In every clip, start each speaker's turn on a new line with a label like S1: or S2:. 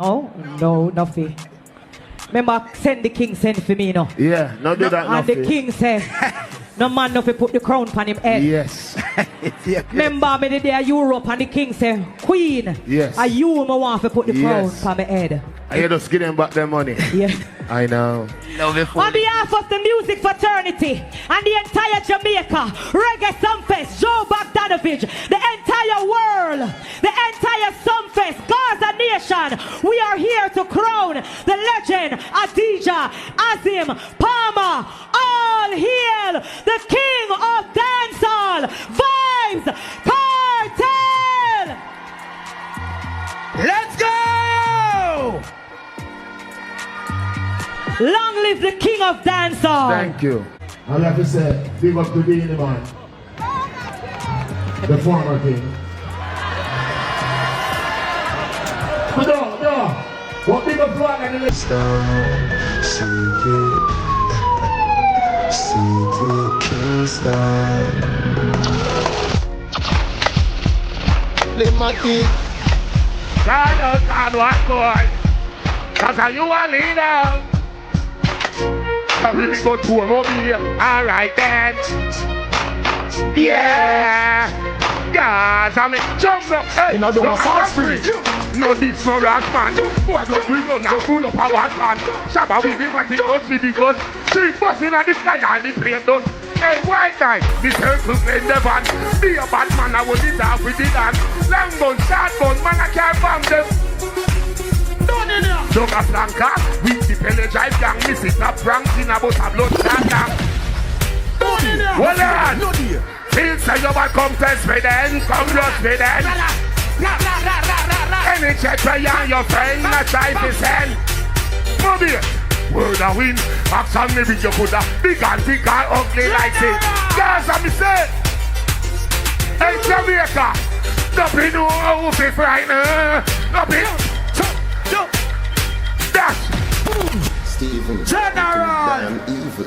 S1: No, no, nothing. Remember, send the king send for me, no?
S2: Yeah, no do that
S1: And
S2: nothing.
S1: the king said, no man nothing put the crown on him head.
S2: Yes. Yeah.
S1: Remember, me did there Europe and the king said, Queen,
S2: Yes.
S1: are you me want to put the crown
S2: Yes.
S1: on my head?
S2: I just give them back their money.
S1: Yeah.
S2: I know.
S1: On behalf of the music fraternity and the entire Jamaica, Reggae Sumfest, Joe Bogdanovich, the entire world, the entire Sumfest, Gaza Nation, we are here to crown the legend Adija Azim Palmer. All hail the king of dancehall, Vybz Kartel.
S3: Let's go!
S1: Long live the king of dancehall.
S2: Thank you.
S4: I like to say, big up to Beanie Man, the former king. But no, what big up to one and the list?
S2: God, what boy? Cause are you a leader? I really go to a movie. Alright then. Yeah. Guys, I mean, jump up. Hey, no, don't fast free. No, this no rock man. Boy, go bring on now. Full of our man. Shabba, we be fighting us with the gun. Three busting on the sky and the plane done. Hey, white guy, this circle play the van. Be a bad man, I want it off with the dance. Long bun, short bun, man, I can't bomb them. Joga Flanka, with the Pele Drive gang, miss it up, ranking about a blood gang. Hold on! Feel say your bad come test me then, come just me then. Any check for you and your friend, not try to send. Move here! Word a win, action maybe you coulda big and thick and ugly like it. Guys, I'm say, hey Jamaica, nothing no how to frighten, nothing. Dash!
S3: Stephen,
S2: General!
S3: damn evil.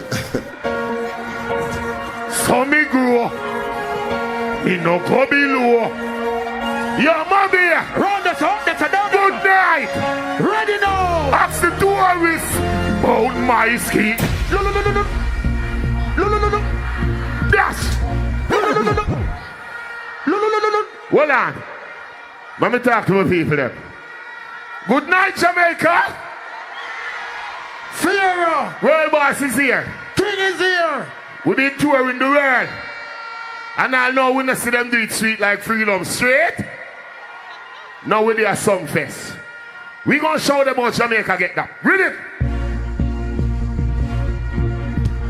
S2: So me grow, me no go below. Your mommy,
S3: Round the top, that's a double.
S2: good night.
S3: Ready now.
S2: Ask the tourists about my ski. Dash! Hold on. Let me talk to my people then. Good night, Jamaica.
S3: Fear.
S2: World boss is here.
S3: King is here.
S2: We been touring the world. And I know we don't see them do it sweet like Freedom Straight. Now we do a Sumfest. We gonna show them how Jamaica get that. Read it.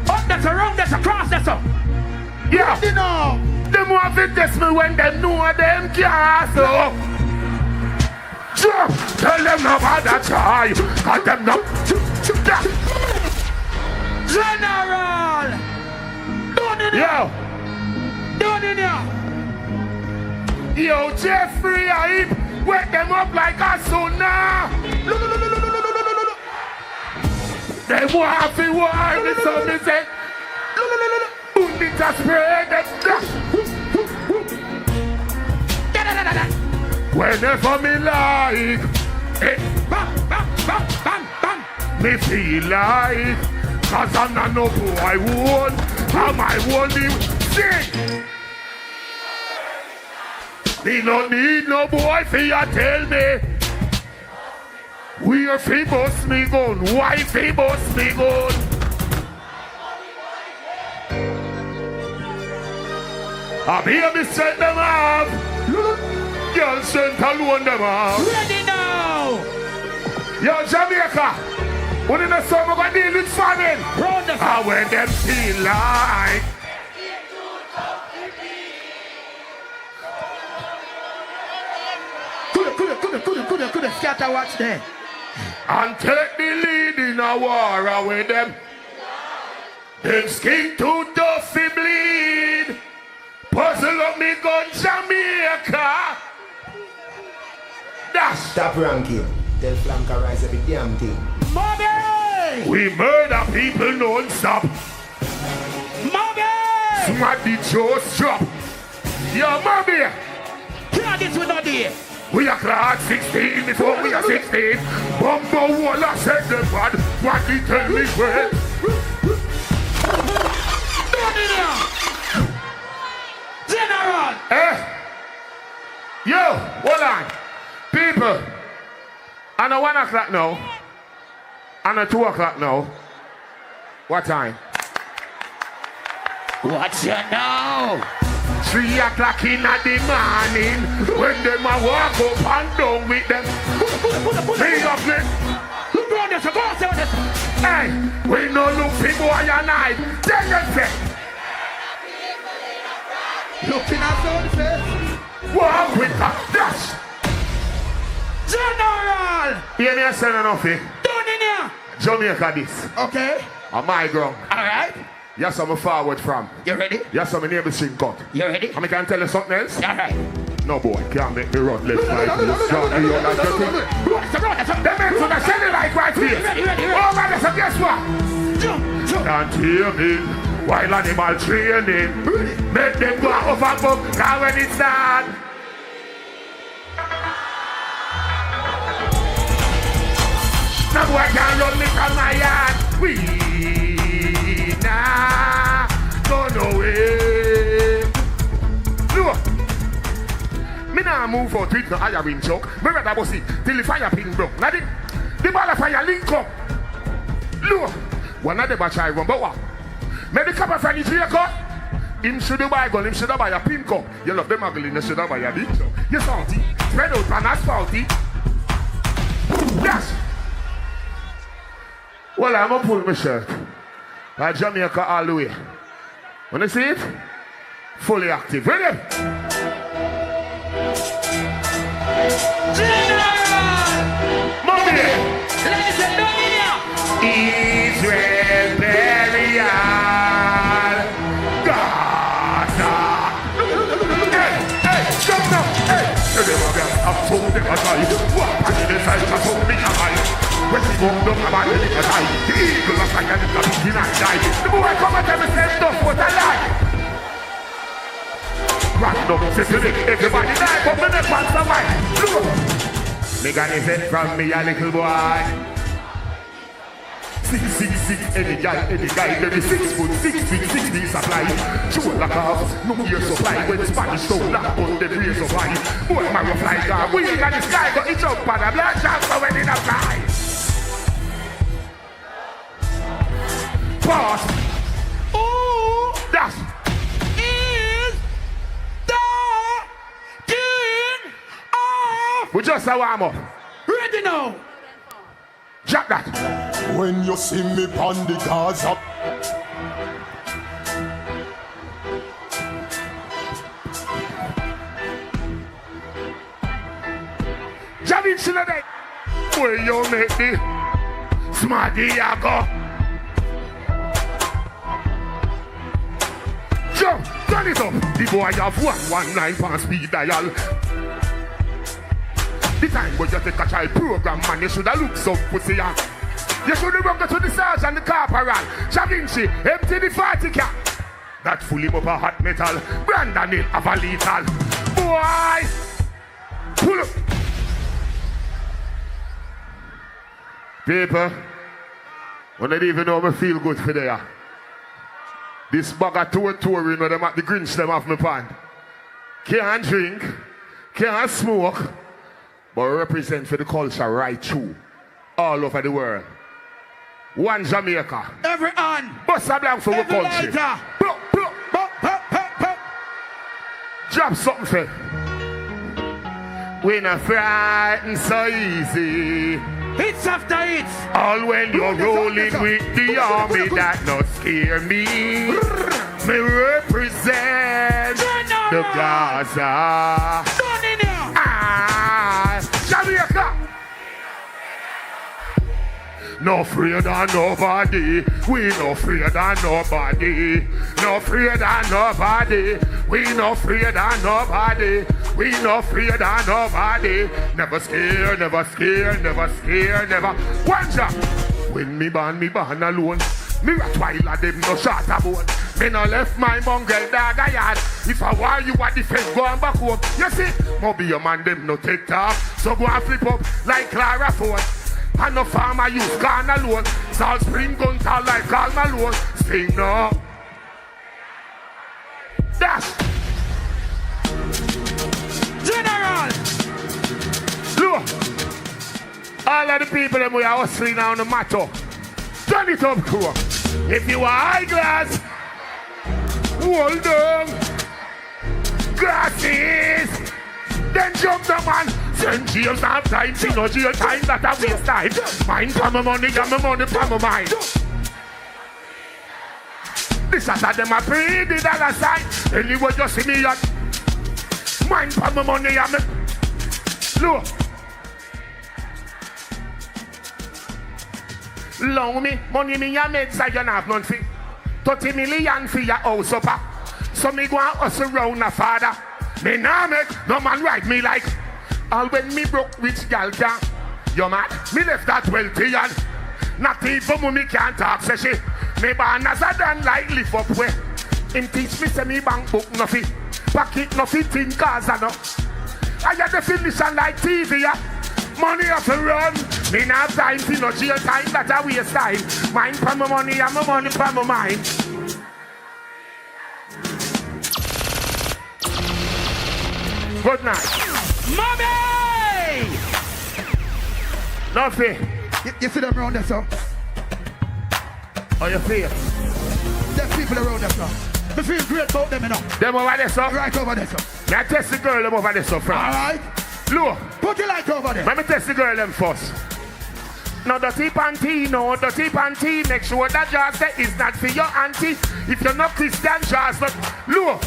S3: Up, that's around, that's across, that's up.
S2: Yeah.
S3: Ready now.
S2: Them want to test me when them know them can't so. Jump. Tell them no bother try. Cause them no.
S3: General. Down in here.
S2: Yo.
S3: Down in here.
S2: Yo, Jeffrey, I wake them up like a sauna. They want to war, the sun is say. Bundita spread them. Whenever me like, bang, bang, bang, bang, bang. Me feel like, cause I'm not no boy won, and I won't even sing. Me no need no boy for you tell me. Where fi bust me gun, why fi bust me gun? I hear me set them up. Girls sent alone them up.
S3: Ready now.
S2: Yo, Jamaica, when in the summer gonna deal with famine.
S3: Round the
S2: I when them feel like.
S3: Coulda scatter watch there.
S2: And take the lead in a war with them. Them skin too tough to bleed. Puzzle up me gun Jamaica. Dash.
S5: Stop ranking. Tell Flanker rise every damn thing.
S3: Mommy!
S2: We murder people non-stop.
S3: Mommy!
S2: Smack the jaws drop. Yo, mommy.
S3: Can't this with no day.
S2: We are class 16 before we are 16. Bumbo Walla said the bad. What he tell me when?
S3: General!
S2: Yo, hold on. People. I know 1 o'clock now. I know 2 o'clock now. What time?
S3: What you know?
S2: 3 o'clock in the morning. When them a walk up and down with them. Big up it.
S3: Look around this, go on, say what this.
S2: Hey, we no look people and I. Then you say.
S3: Looking at Sumfest.
S2: Walk with a dash.
S3: General!
S2: Hear me saying enough here.
S3: Down in here.
S2: Jamaica this.
S3: Okay.
S2: On my ground.
S3: Alright.
S2: Yes, I'm forward from.
S3: You ready?
S2: Yes, I'm a neighbor string cut.
S3: You ready?
S2: And I can tell you something else?
S3: Alright.
S2: No boy, can't make me run left right. Them men to the send it like right here. Oh man, so guess what? Can't hear me while animal training. Make them go off and book. Now when it's done. No boy can't run me from my yard. We nah go nowhere. Look. Me nah move out with no iron choke. Me rather bossy till the fire pin broke. Now the ball of fire link up. Look, one of the batch I run, but what? Me the copper from the Draco. Him should buy gun, him should buy a pin cup. You love them ugly, you should buy a big cup. You salty, spread out and asphalty. Yes. Well, I'm gonna pull my shirt. I Jamaica all the way. Wanna see it? Fully active. Ready?
S3: General!
S2: Mommy!
S3: Ladies and gentlemen!
S2: Israel burial. Gaza. Hey, jump now. Hey. I'm so never die. What? I did this, I'm so big. When we go down about the little die, the eagle of fire is the beginning and die. The boy come and tell me say stuff what I like. Random, Sicily, everybody die, but me never want survive. Look, me got a vet from me a little boy. 666, any guy, maybe 6 foot, 6 feet, 6 feet supply. Shoulder calves, no ear supply. When Spanish stone lock on the rays of high. Boy, man, will fly car, we got the sky, got it up and a black chance for when it a fly. Pause.
S3: Ooh!
S2: That's
S3: Is the king of...
S2: we just a warm up.
S3: Ready now!
S2: Jack that.
S6: When you see me on the Gaza,
S2: Jabbing to the day. Where you make me smarty ya go. Jump, turn it up. The boy have 119 pound speed dial. The time when you take a child program, man, you should have looked some pussy on. You should have run to the sergeant, the corporal. Chavinci, empty the 40 cap. That full him up a hot metal. Brandon Hill have a lethal. Boy! Pull up. People, when they even know me feel good for there. This bag of touring when them at the Grinch them off my pan. Can't drink, can't smoke, but represent for the culture right through. All over the world. One Jamaica.
S3: Every hand.
S2: Bust a blank for the
S3: Every
S2: country.
S3: lighter.
S2: Plop, plop.
S3: Pop, pop, pop, pop.
S2: Drop something for. We not frightened so easy.
S3: Hits after hits.
S2: All when you're rolling with the army that not scare me. Me represent the Gaza.
S3: Done in here.
S2: Jamaica. No afraid of nobody. We no afraid of nobody. No afraid of nobody. We no afraid of nobody. We no afraid of nobody. Never scare, never scare, never scare, never. One job. When me born alone. Me rat while of them no shot a bone. Me no left my mongrel dog a yard. If I war you a defense, go on back home. You see, maybe your man them no take talk. So go and flip up like Clara phone. And no farmer use gun alone. Salt spring guns all like Carl Malone. Sing no. Dash.
S3: General.
S2: Look. All of the people that we are hustling on the matter. Turn it up, crew. If you are eyeglass, hold on. Glasses. Then jump the man. Send James have time. See no jail time that I waste time. Mine for my money, got my money for my mind. This is how them a pay the dollar sign. Anyway, just see me at. Mine for my money, I'm look. Loan me, money me your meds, I don't have none fee. 30 million for your house upper. So me go and hustle round a father. Me nah make no man ride me like. All when me broke rich gal can. You mad? Me left that wealthy and not even money can't talk, say she. Me born as a dan like live up way. Him teach me say me bank book no fee. Pocket no fit in cars and no. I get definition like TV, yeah. Money off the run. Me not have time for no jail time that I waste time. Mine for my money and my money for my mind. Good night.
S3: Mommy!
S2: Nothing.
S3: You see them around there, sir?
S2: How you feel?
S3: There's people around there, sir. I feel great about them, you know.
S2: Them over there, sir?
S3: Right over there, sir.
S2: May I test the girl them over there, sir, first?
S3: Alright.
S2: Look.
S3: Put your light over there.
S2: Let me test the girl them first. Now dirty panty, no dirty panty. Make sure that jar set is not for your auntie. If you're not Christian, jars not. Look.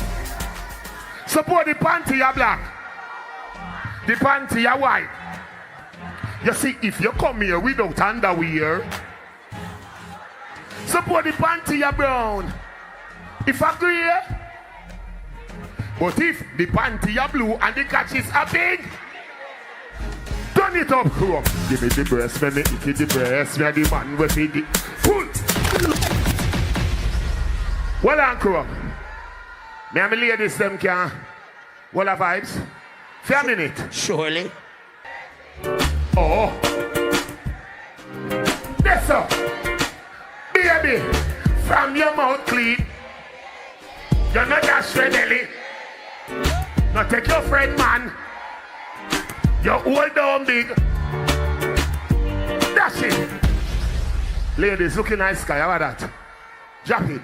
S2: Support the panty are black. The panty are white. You see, if you come here without underwear, support the panty are brown. If I agree, but if the panty are blue and the catches are big, turn it up, crew. Give me the breast, me icky the breast, me the man with it. Pull. Well on, crew. Me and my ladies them can. What are vibes? For a minute.
S3: Surely.
S2: Oh. That's up. Baby, from your mouth clean. You're not just ready. Now take your friend, man. You're old down big. That's it. Ladies, looking nice sky. How about that? Drop it.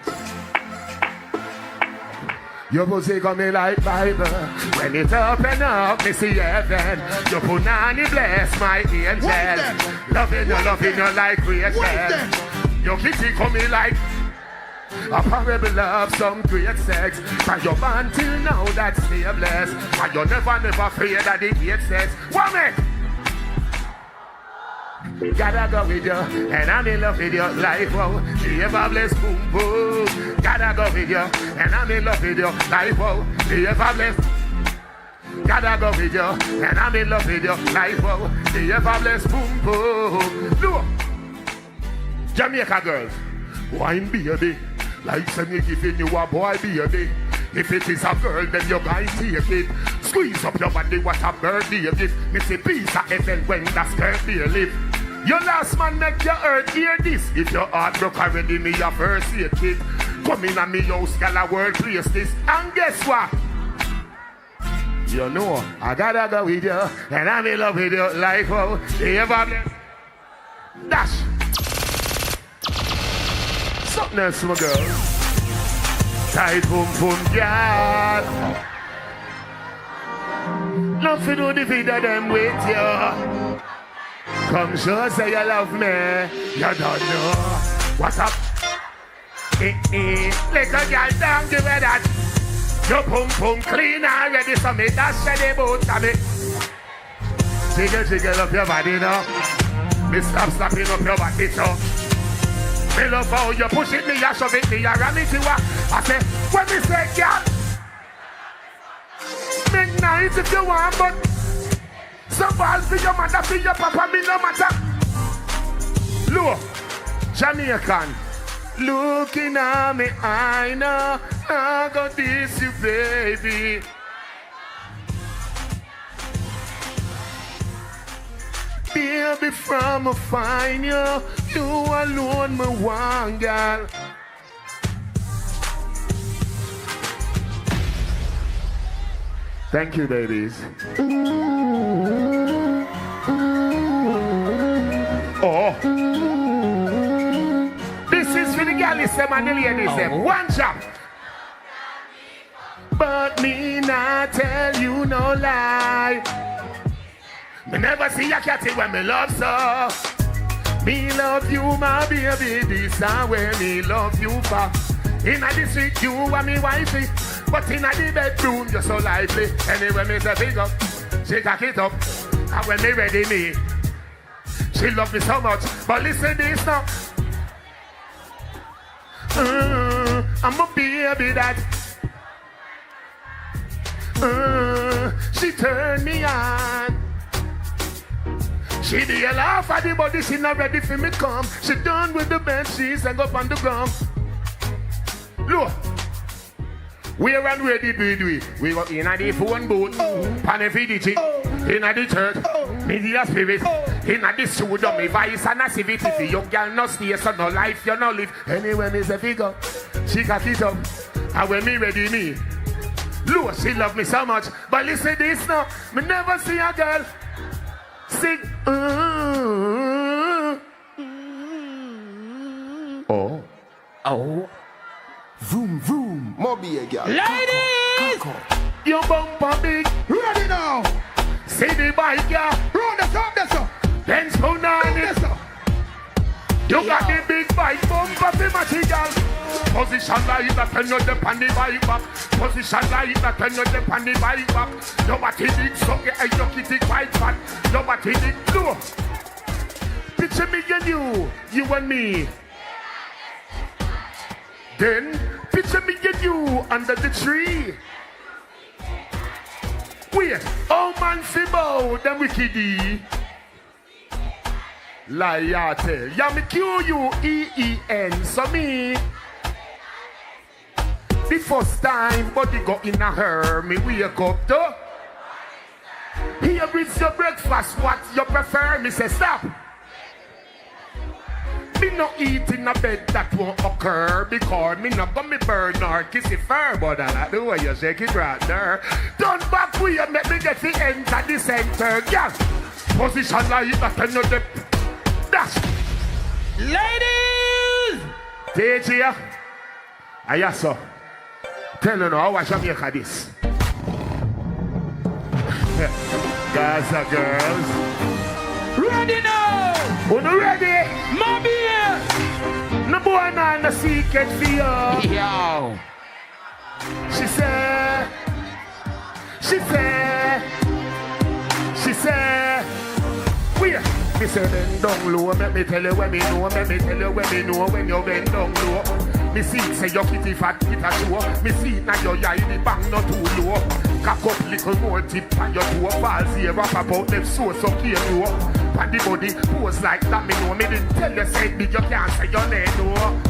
S2: Your pussy coming like Bible. When it open up, me see heaven. Your punani bless my angel. Loving you like creation. Your kitty coming like a horrible love, some great sex. And your man till now that's nameless. And you never fear that the gate says, woman! Gotta go with you, and I'm in love with your life, wow. The ever blessed boom boom. Gotta go with you, and I'm in love with your life, wow. The ever blessed. Gotta go with you, and I'm in love with your life, wow. The ever blessed boom boom. No, Jamaica girls, wine baby, like some me giving you a boy baby. If it is a girl, then you guys take it. Squeeze up your body, what a birthday gift. Me say peace of heaven when that skirt they live. Your last man make your earth hear this. If your heart broke already, me your first aid kit. Come in and me house, girl, a world place this. And guess what? You know, I gotta go with you, and I'm in love with you like how they ever bless. Dash. Something else, my girl. Tight boom boom, girl. Love to do the video them with you. Come show say you love me. You don't know what's up. Let a girl down, give me that. Your boom boom clean already, so me dash the boat of me. Jiggle up your body now. Me stop slapping up your body so. Me love how you push it, me you shove it, me you ram it, you I say, when me say, girl, make nice if you want, but some balls for your mother, for your papa, me no matter. Look, Jamaican, Looking at me, I know I got this you, baby. Baby, from a fine you, you alone, my one girl. Thank you, babies. Oh. This is for the girls and the ladies. One shot. But me not tell you no lie. Me never see a cat when me love so. Me love you, my baby. This is where me love you for. In the street, you and me wifey. But in the bedroom, you're so lively. Anyway, me say big up, she cock it up. And when me ready, me, she love me so much. But listen this now. I'm a baby that. She turned me on. She did laugh at the body, she not ready for me come. She done with the bed sheets and go on the ground. Look. Where and where did we do it? We were in the phone booth, pan every digit, in the church, media spirit, in the studio, me vice and a civility. If you girl no stay, so no life, you no live. Anyway, me say figure, she got it up, and when me ready me, Lord, she love me so much. But listen this now, me never see a girl sing. Oh.
S5: Vroom, vroom, mobile girl.
S1: Ladies!
S2: Your bumper big.
S3: Ready now.
S2: See the bike, yeah.
S3: Round the top, that's up.
S2: Then spoon on it.
S3: That's up.
S2: You got the big bike bumper, the material. Position like that when you're the pandy bike back. Position like that when you're the pandy bike back. Your body big, so get a your kitty quite fat. Your body big, no. Picture me and you and me. Then picture me and you under the tree. Wait, oh man, Fibo, them wickedy. Liate, ya me Quen, so me. The first time body go in a her, me wake up though. Here is your breakfast, what you prefer? Me say stop. Me no eat in a bed that won't occur because me no gonna burn or kiss it fur, but I like the way you shake it right there. Turn back way and make me get the ends at the center, yeah. Position like that and you the dash.
S1: Ladies!
S2: TJ, I saw. Tell you now how I Jamaica this. Gaza girls.
S1: Ready now!
S2: Who no ready?
S1: Mommy!
S2: No boy now no secret for you.
S1: Yo!
S2: She said, wait. Me say bend down low, make me tell you when me know, make me tell you when me know when you bend down low. Me see it say your kitty fat, it a show. Me see it now your eye, the bang not too low. Cock up little more tip on your toe, falls here, wrap about left so care you. And the body pose like that, me know. Me didn't tell you say big, you can't say your name, no.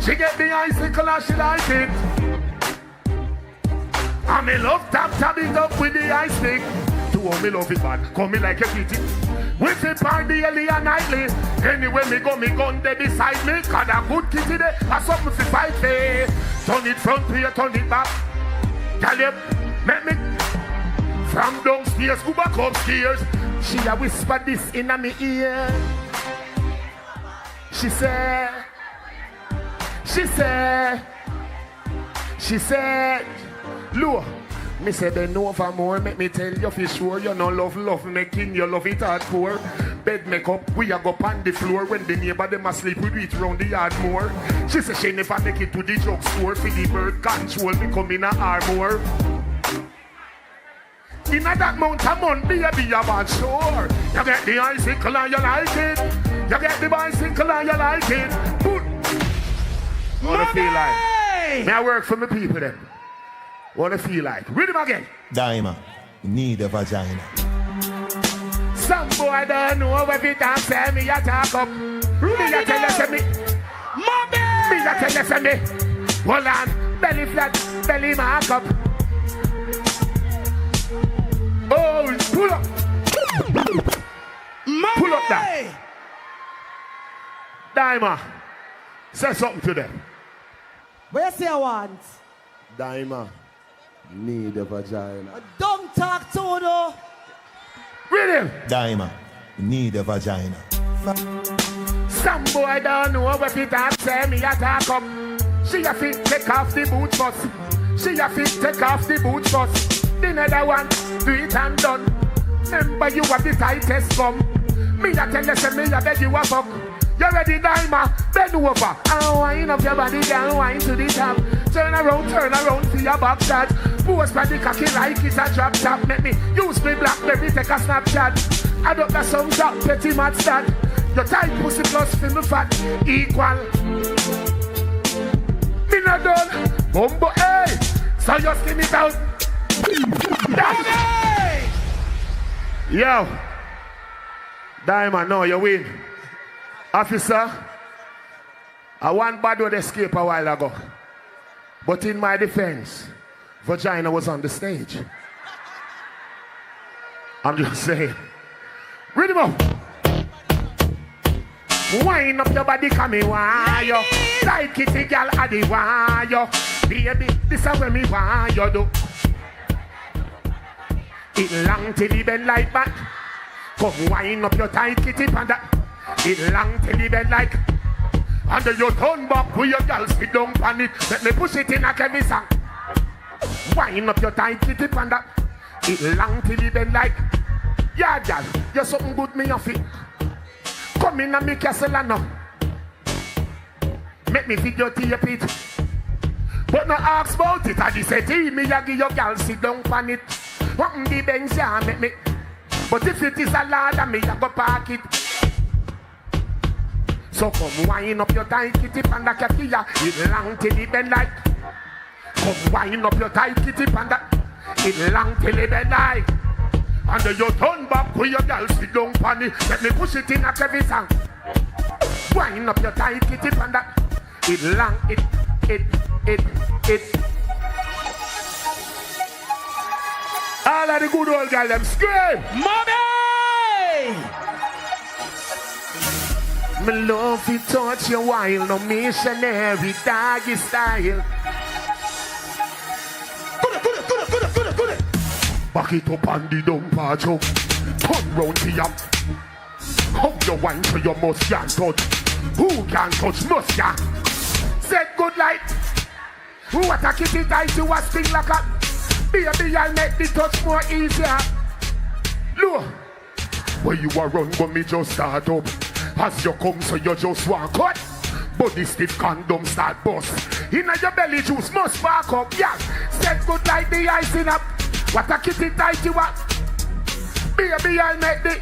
S2: She get the icicle and she like it. And me love tap it up with the ice pick. To all me love it bad, call me like a kitty. With it by daily and nightly. Anyway me go, me gun there beside me. Cause a good kitty there, a something to fight me. Turn it front here, turn it back. Tell you, make me from downstairs, go back upstairs. She a whisper this in my ear. She said, look, me say bend over more, make me tell you for sure. You no love making, you love it hardcore. Bed make up, we a go on the floor. When the neighbor them asleep, we do it round the yard more. She say she never make it to the drugstore. For the bird control, me come in a armor. In that mount of month, baby, you want sure. You get the icicle and you like it. You get the bicycle and you like it. But what I feel like? May I work for my people then? What I feel like? Read him again.
S5: Daima, need a vagina.
S2: Some boy don't know if it can tell me you talk up. Me a tell you say me.
S1: Mommy!
S2: Me a tell you say me. Hold on, belly flat, belly mark up. Oh, pull up.
S1: Mommy!
S2: Pull up that. Daima, say something to them.
S1: Where say I want?
S5: Daima, need a vagina.
S1: Don't talk to no.
S2: Read him.
S5: Daima, need a vagina.
S2: Some boy don't know what it has say me attack up. She a fit take off the boot first. She a fit take off the boot first. The other one, do it and done. Remember you are the tightest gum. Me a tell you say me a beg you a fuck. You ready, Daima? Bend over. And wind up your body, girl, wind to the top. Turn around for your back shot. Post by the cocky like it's a drop top. Make me use me BlackBerry, take a Snapchat. Add up the some shot, petty mad stat. Your tight pussy plus film fat equal. Me not done. Bumbo, hey. So you skin it out. Hey. Yo. Daima, no, you win. Officer, I want bad would escape a while ago. But in my defense, vagina was on the stage. I'm just saying. Read him up. Wind up your body, come here, why yo? Like kitty girl, adi why yo? Baby, this is when me why you do. It long till the bend like that. Come wind up your tight kitty panda. It long till the bed like. Under your turn back with your girl sit down on it. Let me push it in a every song. Wind up your tight kitty panda. It long till the bed like. Yeah, girl, you're something good me off it. Come in and make castle and now. Make me videotape it. But no ask about it. I just say, me a give your girl sit down on it. What the bench ya make me. But if it is a ladder, me a go park it. So come wind up your tight kitty panda kakia. It long till the bend like. Come wind up your tight kitty panda. It long till the bend like. Under your turn back with your girl sit down panny. Let me push it in a every song. Wind up your tight kitty panda. It long it. All of the good old girls them scream.
S1: Mommy!
S2: Me love it touch you while no missionary doggy style. Good it. Back it up on the dump joke. Turn round the yam. How you wine so you must can touch. Who can touch must can. Set good light. What a kitty tight you a sting like a. Baby I'll make the touch more easier. Look. Where you are run but me just start up. As you come so you just want cut. Body stiff condom start bust. Inna your belly juice must spark up. Yeah, set good like the icing up. What a kitty tight you up. Baby I'll make the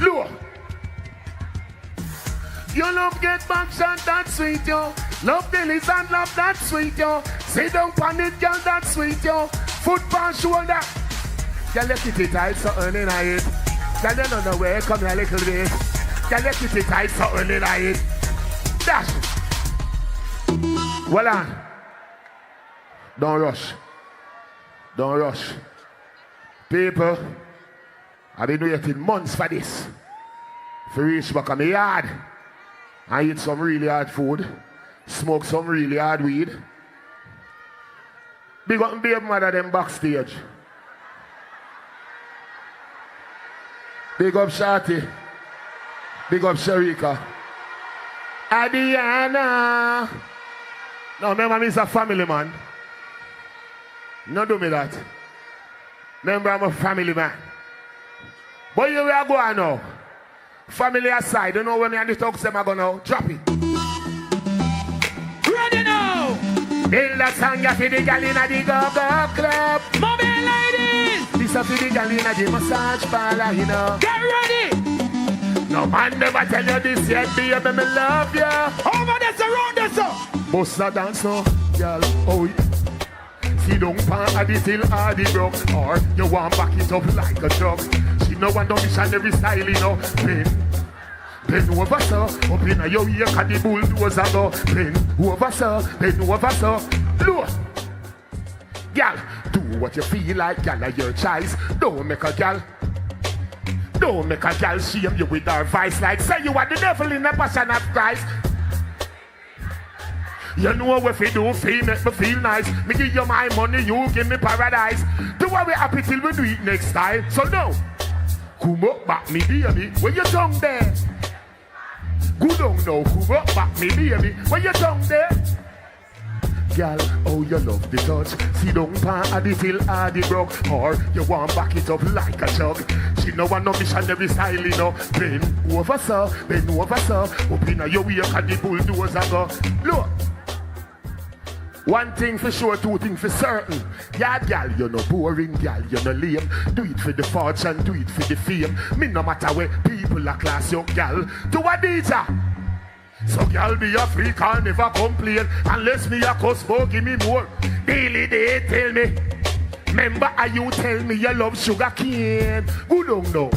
S2: low. You love get back shot that sweet yo. Love bellies and love that sweet yo. Sit down on it girl that sweet yo. Foot on shoulder. You let it tight so early night. Girl you don't know where come here a little bit. Girl let it tight so early night. Dash. Well on. Don't rush. Don't rush. People, I've been waiting months for this. For reach back on my yard. I eat some really hard food. Smoke some really hard weed. Big up and baby mother them backstage. Big up Shorty. Big up Sharika. Adiana. Now remember I'm a family man. No do me that. Remember I'm a family man. But you are going now. Family aside, you know when me and the talks them are going now. Drop it.
S1: Ready now!
S2: Build that song for the gal inna the go-go club.
S1: Mommy ladies!
S2: This is for the gal inna the massage parlor, you know.
S1: Get ready!
S2: No man never tell you this yet, baby, me love you.
S1: Over this, around this,
S2: Bossa dance no, girl, oh it. See don't pan at the till or the broke. Or you want back it up like a truck. She no want no missionary style, you know. bend over, sir. Up in your ear, can the bulldozer go. Bend over, sir. Bend over, sir. Look. Gal, do what you feel like, gal, are your choice. Don't make a gal shame you with her vice. Like say you are the devil in the passion of Christ. You know what you do, feel make me feel nice. Me give you my money, you give me paradise. Don't worry, happy till we do it next time. So now, come up back me baby, where your tongue there? Good on now, come up back me baby, where your tongue there? Girl, oh you love the touch. See don't pan at the till the broke. Or you want back it up like a jug. She know want no missionary style, you know. Bend over, sir. Bend over, sir. Up in your ear, can the bulldozer go. Look. One thing for sure, two things for certain. Yeah, girl, you're no boring, girl, you're no lame. Do it for the fortune, do it for the fame. Me no matter where people are class, young girl. Do a DJ. So girl be a freak and never complain. Unless me a cuss, give me more. Daily they tell me. Remember how you tell me you love sugar cane. Good on no.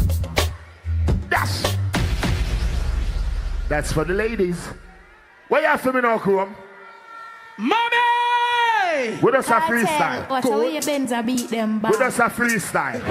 S2: That's for the ladies. What you have for me now, Chrome?
S3: Mommy!
S2: With us a freestyle.
S7: Watch how your Benz beat them back.
S2: With us a freestyle.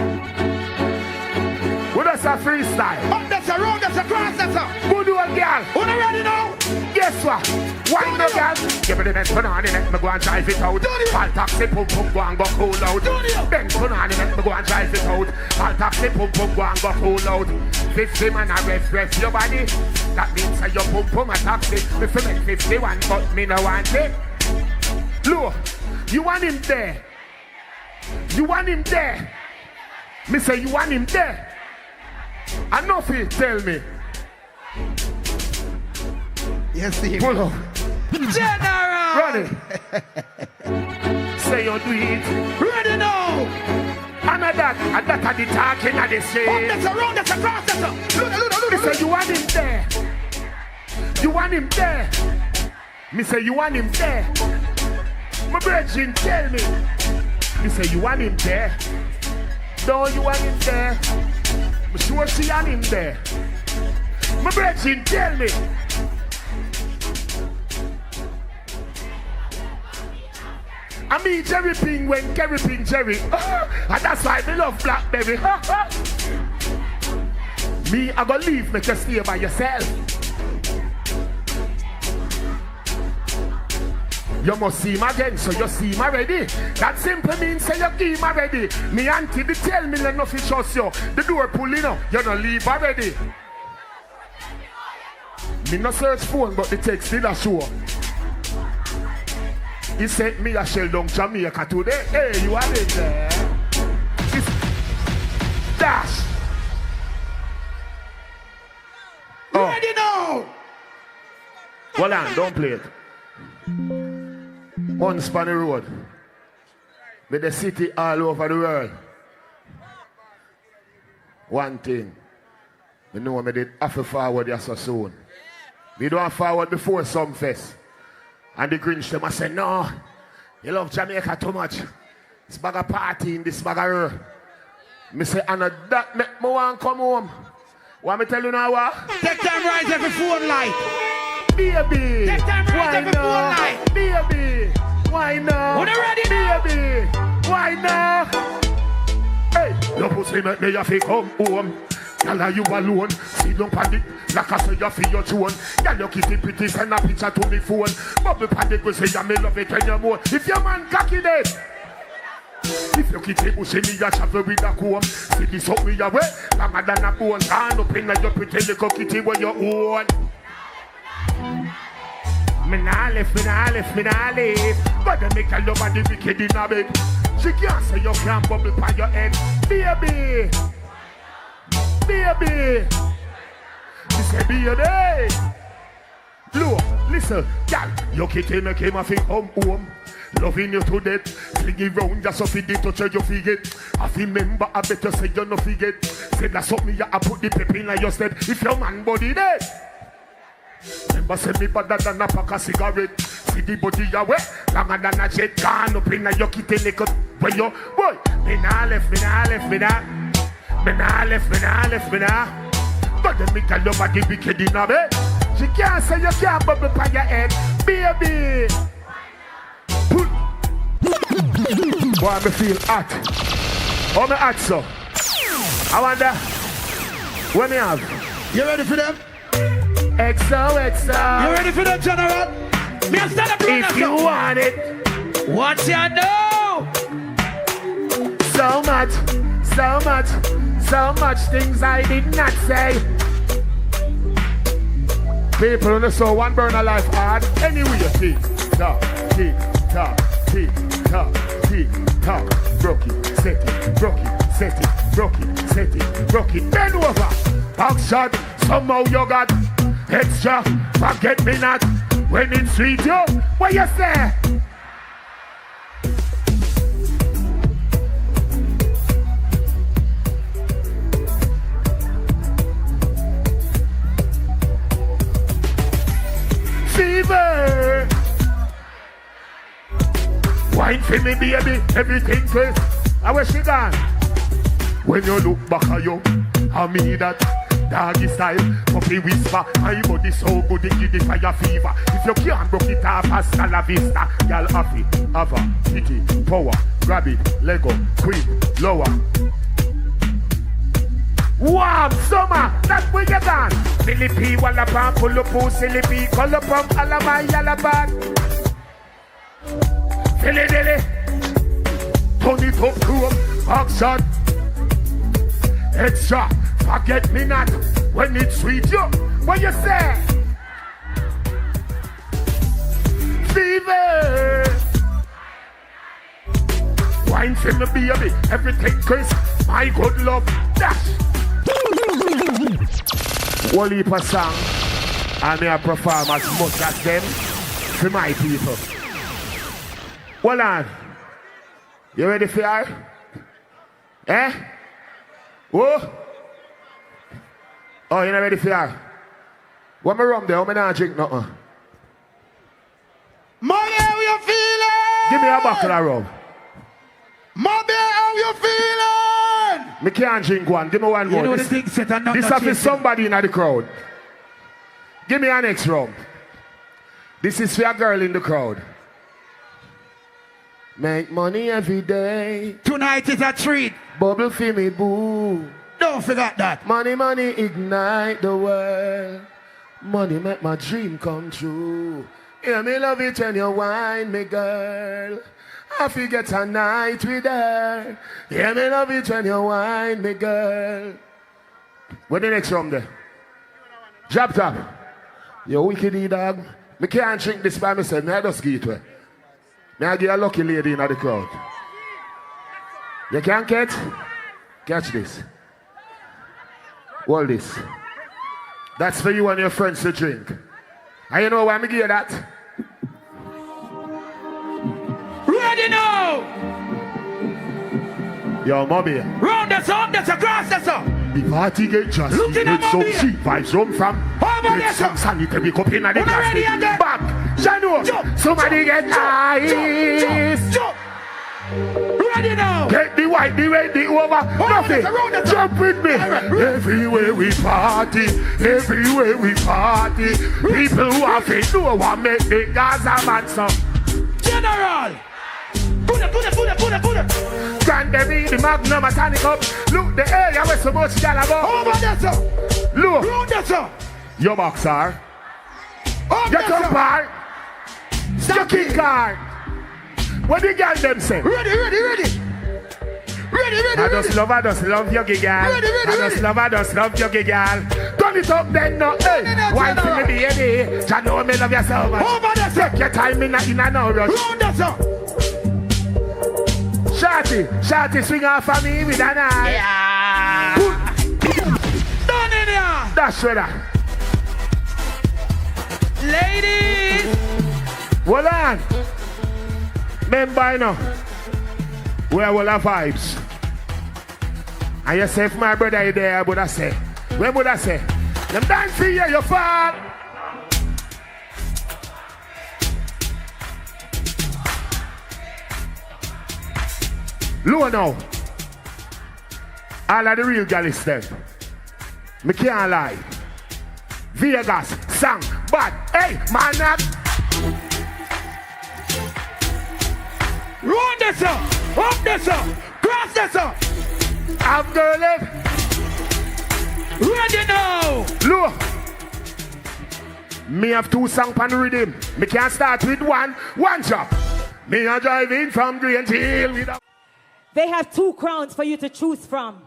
S2: With us a freestyle.
S3: Up that's a road, that's a cross, that's a.
S2: Good one, girl.
S3: Who not ready now?
S2: Guess what? Why no girl? Give me the best put on the neck, me go and drive it out. All taxi pump pump go and go cool out. Then put on the neck, me go and drive it out. All taxi pump pump go and go cool out. 50 man a ref your body. That means that you pump pump a taxi. Me fi make 51, but me no want it. Look, you want him there. You want him there. Me say you want him there. Enough he tell me.
S3: Yes, see.
S2: Pull up.
S3: General!
S2: Run it. Say you do it.
S3: Ready now!
S2: And that are the talking of the same.
S3: Up that's a road, that's a cross, that's a. Look.
S2: Me say you want him there. You want him there. Me say you want him there. My brethren tell me. Me say you want him there. Don't you want him there? Me sure she want him there. My brethren tell me. I mean Jerry Ping when Kerry Ping Jerry. And that's why me love Blackberry. Me, I gonna leave, make you stay by yourself. You must see him again, so you see him already. That simply means say you give him already. Me auntie they tell me let nothing trust you. The door pulling up, you don't leave already. Me no search phone, but the text did a show. He sent me a shell down Jamaica today. Hey, you are in there. It's dash. Oh.
S3: Ready now!
S2: Hold on, don't play it. On Spanny Road. With the city all over the world. One thing. We know me did have to forward here so soon. We don't have forward before Sumfest. And the Grinch them I say, no, you love Jamaica too much. This bag of party in this bag of her. Me say, and that make me want come home. Want me tell you now what?
S3: Take time rise every phone light.
S2: Baby,
S3: Take time rise every phone light.
S2: Baby, why not?
S3: When you ready now?
S2: Baby, why not? Hey, your pussy make me have to come home. Girl, are you alone? See don't panic. Like I say, you feel your tone. Girl, you kitty pretty, send a picture to me phone. Bubble panic, we say, you may love it when you're more. If your man cocky dead. If you kitty bushy, me a travel with a comb. See this up me away, longer than a bone. Turn up in your pretty little kitty where you own. Me nah left. But they make a love of the wicked in a bed. She can't say you can't bubble by your head. Baby. She said, baby. Look, listen, girl, your kitty make him a fi come home. Loving you to death, fling it round just so fi the touch of your forget. I fi remember, I better say you no forget. Say that's something you put the pep in like your step. If your man body dead. Remember say me better than a pack of cigarette. See the body you wet, longer than a jet. Gone up in your kitty little where you, boy. Me nah left. Me nah But then me tell nobody wicked in a bed. She can't say you can't bubble by your head. Baby. Pull. Boy, me feel hot. Oh, me hot so. I wonder. What me have?
S3: You ready for them?
S2: XO.
S3: You ready for them, General?
S1: Me a stand up
S2: If you want it.
S1: What you know?
S2: So much things I did not say. People on the soul, one burner life hard. Anyway, tick tock. Broke it, set it. Bend over. Back shot. Somehow you got extra. Forget me not. When it's sweet, yo. What you say? Fever. Wine for me, baby, everything crisp. I wish she gone. When you look back at you, I mean that doggy style, puppy whisper. My body so good, it give the fire fever. If you can't broke it off, hasta la vista. Y'all happy, ava, kitty, power, grab it, Lego, quick, lower. Warm summer, that's where you gone. Silly P, Wallapan, pull up, silly P, call up, Alabama, Yalaban. Silly Dilly, turn it up to up, action. Extra, forget me not when it's sweet, yo. What you say? Fever. Wine for me, baby, everything crisp. My good love, dash. One heap of song, and I perform as much as them for my people. Hold on. You ready for her? Eh? Whoa? Oh, you not ready for her? What me rum there? How me not drink nothing?
S3: Money, how you feeling?
S2: Give me a buckle of rum.
S3: Money, how you feeling?
S2: Me can't drink one. Give me one more.
S3: You know the thing set and not
S2: This is somebody in the crowd. Give me an next rum. This is for a girl in the crowd. Make money every day.
S3: Tonight is a treat.
S2: Bubble for me, boo.
S3: Don't forget that.
S2: Money, ignite the world. Money make my dream come true. Yeah, me love it when you wine me, girl. I forget a night with her. Yeah, me love it when you wine me, girl. Where the next rum there? Drop top. You wicked dog. Me can't drink this by myself. Me I just give it away. Me I give a lucky lady in the crowd. You can't catch this. Hold this. That's for you and your friends to drink. And you know why me give you that?
S3: Ready now.
S2: Yo, mommy.
S3: Round the sun, that's across the sun.
S2: The party get just
S3: Looking at
S2: some
S3: mommy.
S2: cheap vibes home from. Get some sanitary cup in the plastic bag. Jano, somebody get ice.
S3: Jump. Ready now.
S2: Get the white, the red, the over. Nothing. Jump with me. Everywhere we party. People who have faith know what make the Gaza man some.
S3: General. Put it.
S2: Grande the magnum tonic up. Look the area where so much gal go.
S3: Over there, sir.
S2: Look.
S3: Round there, sir.
S2: Your boxer.
S3: Up
S2: Your
S3: there, sir.
S2: car. Your king car. What the girl them say?
S3: Ready.
S2: I just love your gig, girl.
S3: Ready.
S2: I just love your gig, girl. Turn it up then, no. Hey, wine for me, baby. You know me love you so much.
S3: Over there, sir.
S2: Take your time in a no rush.
S3: Round there, sir.
S2: Shorty, swing off for me with an eye.
S3: Yeah. Done in here.
S2: That's right.
S3: Ladies.
S2: Hold on. Remember, you know, we are all our vibes. And you say, if my brother is there, would I say? Where would I say? Them dance here, you fall. Low now. All of the real gal is them. Me can't lie. Vegas, sang, but hey, man, not.
S3: Run this up. Up this up. Cross this up.
S2: I'm girl.
S3: Ready now.
S2: Look. Me have two songs on rhythm. Me can start with one shot. Me a driving from Green Hill with a...
S1: They have 2 crowns for you to choose from.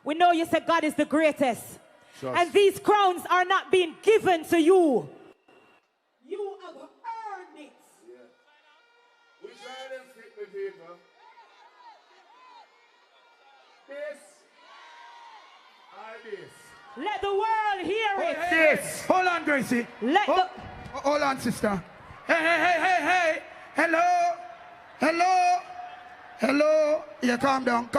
S1: We know you said God is the greatest.
S2: Just.
S1: And these crowns are not being given to you. You have earned it.
S2: Yeah. Which one of them fit me, people? This or this?
S1: Let the world hear it.
S2: This.
S3: Hold on, Gracie. Hold on, sister. Hey. Hello. Yeah, calm down.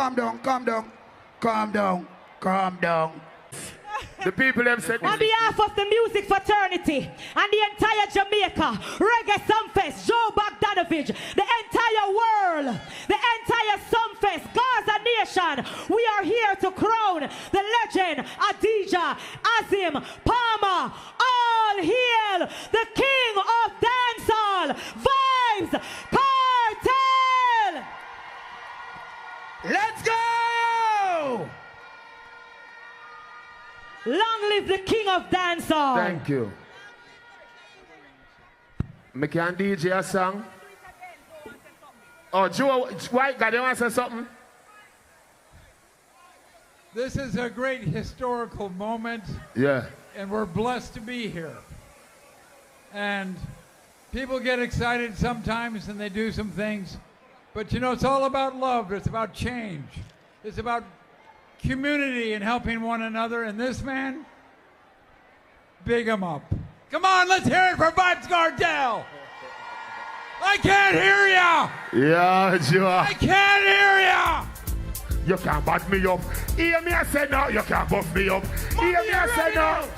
S2: The people them said
S1: On behalf of the music fraternity and the entire Jamaica, Reggae Sumfest, Joe Bogdanovich, the entire world, the entire Sumfest, Gaza Nation, we are here to crown the legend Adija Azim Palmer. All hail the king of dancehall, Vybz Kartel.
S3: Let's go!
S1: Long live the king of dancehall.
S2: thank you. Me can DJ a song. Oh, Joe, White guy, you want to say something?
S8: This is a great historical moment,
S2: Yeah.
S8: and we're blessed to be here. And people get excited sometimes and they do some things, but you know, it's all about love. It's about change. It's about community and helping one another. And this man, big him up. Come on, let's hear it for Vybz Kartel. I can't hear ya.
S2: Yeah, Joe.
S8: I can't hear ya.
S2: You can't back me up. Hear me, I say no. You can't buff me up. Hear me, I say no.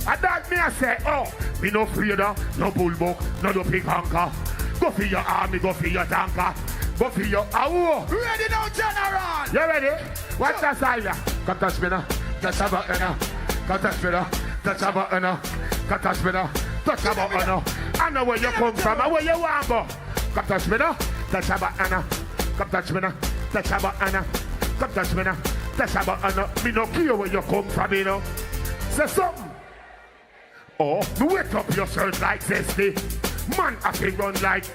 S2: And that me, I say, oh, me no afraid of no bullbuck, no dopey conquer. Go for your army, go for your tanker. Go for your hour.
S3: Ready now, General.
S2: You ready? What's that side? Come touch me now. Touch a button now. Come touch me now. Touch a button now. Come touch me now. Touch a button now. I know where you come from and where you want to go. Come touch me now. Touch a button now. Come touch me now. Touch a button now. Come touch me now. Touch a button now. Me no care where you come from, you know. Say something. Oh, me wake up your shirt like zesty. Man, I can run like.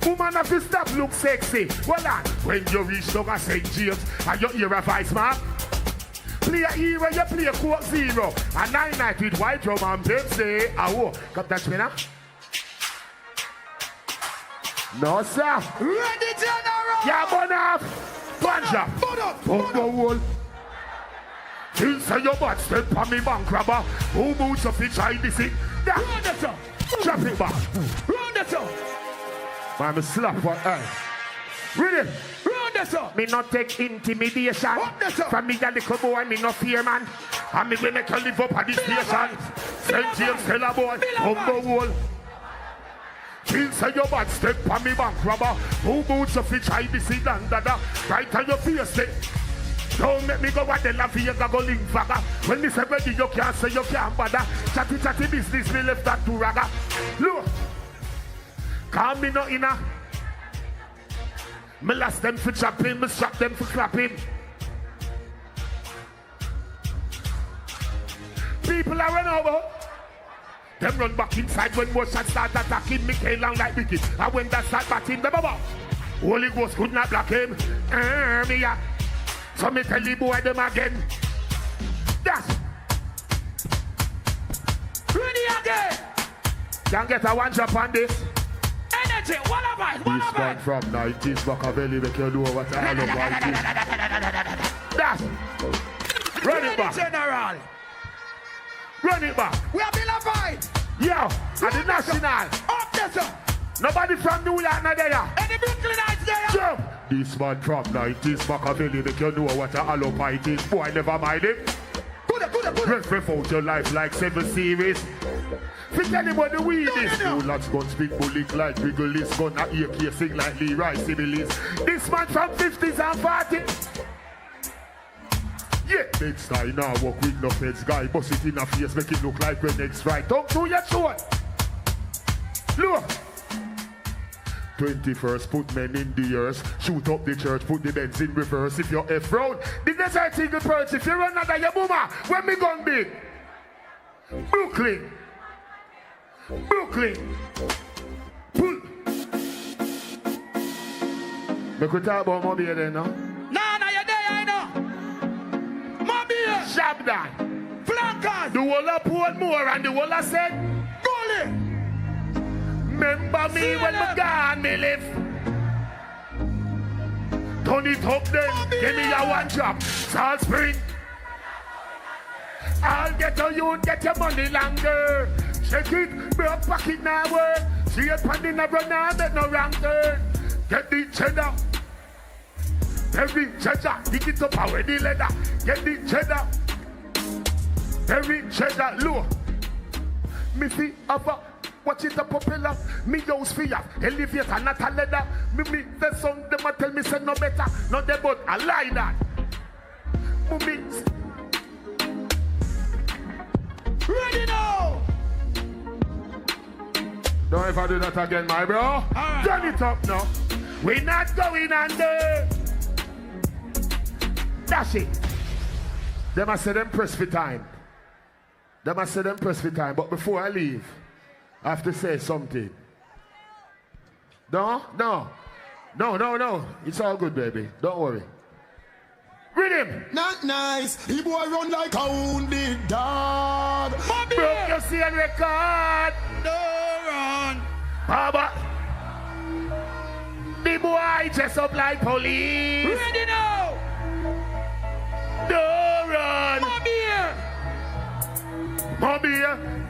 S2: Woman, have to stop look sexy. Well, on, when you reach down at St. James and you hear a voice, man. Play a hero, you play a quote 0. A 9 night with white drum and Pepsi. Oh, come touch me now. No, sir.
S3: Ready, General.
S2: Yeah, burn off. Punch up. Pump the wall. Till say your butt step on me bank robber. Who moves up each eye this it?
S3: Run this up.
S2: Drop it back.
S3: Run this up.
S2: I'm a slap what eye. Ready?
S3: Run this up.
S2: Me not take intimidation.
S3: What this up?
S2: From me a little boy, me no fear man. And me will make you live up at this station. St. James tell a boy, humble wall. Till say your bad step on me bank robber. Who boots of fish hide the seed and dada. Right on your face it. Don't make me go what the love you go link fagger. When me say ready you can't say you can't bother. Chatty business me left that to ragga. Look. Call me no inna. Me last them for chopping, me strap them for clapping. People are run over. Them run back inside when more shots start attacking me came long like wicked. And when that start batting them over. Holy Ghost could not block him. Me ya. So me tell the boy them again. That's.
S3: Ready again.
S2: Can get a one drop on this.
S3: Energy. What about?
S2: This one from 90s Machiavelli make you know what I love like this. That's. Run it back.
S3: General.
S2: Run it back.
S3: We have been a fight.
S2: Yo, at the national.
S3: Up there, sir.
S2: Nobody from New York not there.
S3: Any Brooklynites there?
S2: Jump. This man from 90s Machiavelli make you know what a hollow fight is. Boy, never mind him.
S3: Good.
S2: Ref out your life like 7 series. Fit anybody weed this. No lads gun speak bullet like Wriggles. Gun a AK sing like Leroy Sibyllis. This man from 50s and 40s. Yeah, next time now walk with no feds guy. Bust it in a face, make it look like when next right. Don't do your short. Look. 21st, put men in the earth. Shoot up the church, put the Benz in reverse. If you're F-road, the desert eagle perch. If you run another, your boomer. When me gun big? Brooklyn. Brooklyn. Pull. Make we talk about Mobile then, no?
S3: Nah, you're there, I know. Mobile.
S2: Shabdan.
S3: Flankers.
S2: The whole of Portmore and the whole of said,
S3: Gully.
S2: remember me when me gone, me live. Turn it up then, give me your one drop. Salt Spring. I'll get a youth, get your money longer. Check it, broke pocket now work. See it pan in a run now, make no wrong turn. Get the cheddar. Every cheddar, dig it up away the leather. Get the cheddar. Every cheddar, low. Me fi have a, watch it a propeller. Me house fi have, elevator not a leather. Me the song, them a tell me say no better. Not the but I lie that. Me
S3: Ready now.
S2: don't ever do that again, my bro.
S3: Right.
S2: Turn it up now. We not going under. Dash it. Them I say them press for time. Them I say them press for time. But before I leave, I have to say something. No. It's all good, baby. Don't worry. Rhythm.
S6: Not nice. He boy run like a wounded dog.
S2: Broke your seal record.
S3: Don't run.
S2: Baba. The boy dress up like police.
S3: Ready now.
S2: Don't run.
S3: Mobile.
S2: Mobile.